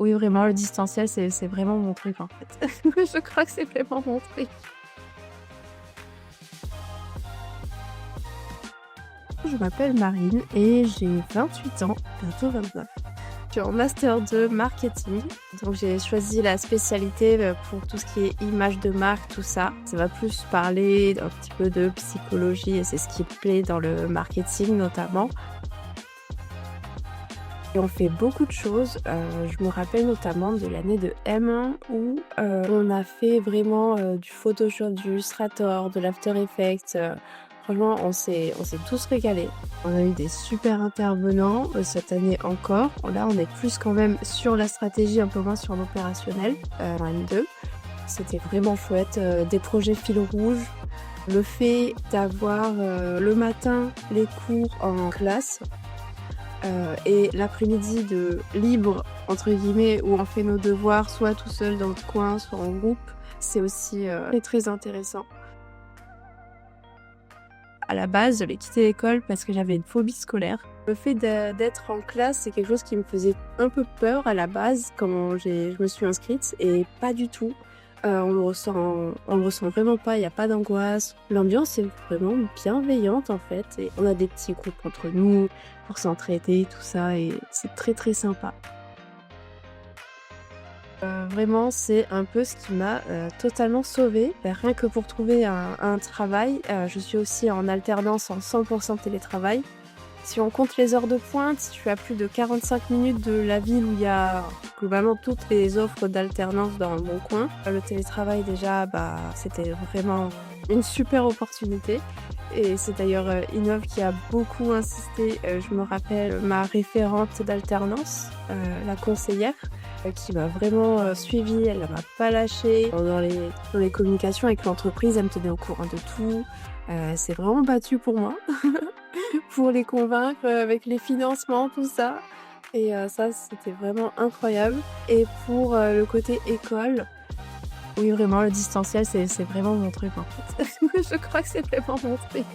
Oui, vraiment, le distanciel, c'est vraiment mon truc, en fait. Je crois que c'est vraiment mon truc. Je m'appelle Marine et j'ai 28 ans, bientôt 29. Je suis en master 2 marketing, donc j'ai choisi la spécialité pour tout ce qui est image de marque, tout ça. Ça va plus parler un petit peu de psychologie et c'est ce qui me plaît dans le marketing notamment. Et on fait beaucoup de choses. Je me rappelle notamment de l'année de M1 où on a fait vraiment du Photoshop, du Illustrator, de l'After Effects. Franchement, on s'est tous régalés. On a eu des super intervenants cette année encore. Là, on est plus quand même sur la stratégie, un peu moins sur l'opérationnel en M2. C'était vraiment chouette. Des projets fil rouge. Le fait d'avoir le matin les cours en classe. Et l'après-midi de libre, entre guillemets, où on fait nos devoirs soit tout seul dans notre coin, soit en groupe, c'est aussi très intéressant. À la base, j'avais quitté l'école parce que j'avais une phobie scolaire. Le fait d'être en classe, c'est quelque chose qui me faisait un peu peur à la base quand je me suis inscrite et pas du tout. On le ressent vraiment pas, il n'y a pas d'angoisse. L'ambiance est vraiment bienveillante en fait et on a des petits groupes entre nous pour s'entraider, tout ça et c'est très très sympa. Vraiment, c'est un peu ce qui m'a totalement sauvée. Rien que pour trouver un travail, je suis aussi en alternance en 100% télétravail. Si on compte les heures de pointe, je suis à plus de 45 minutes de la ville où il y a globalement toutes les offres d'alternance dans mon coin. Le télétravail déjà, c'était vraiment une super opportunité. Et c'est d'ailleurs Innov qui a beaucoup insisté. Je me rappelle ma référente d'alternance, la conseillère, qui m'a vraiment suivie. Elle ne m'a pas lâchée. Dans les communications avec l'entreprise, elle me tenait au courant de tout. Elle s'est vraiment battue pour moi. Pour les convaincre avec les financements, tout ça. Et ça, c'était vraiment incroyable. Et pour le côté école, oui, vraiment, le distanciel, c'est vraiment mon truc, en fait. Je crois que c'est vraiment mon truc.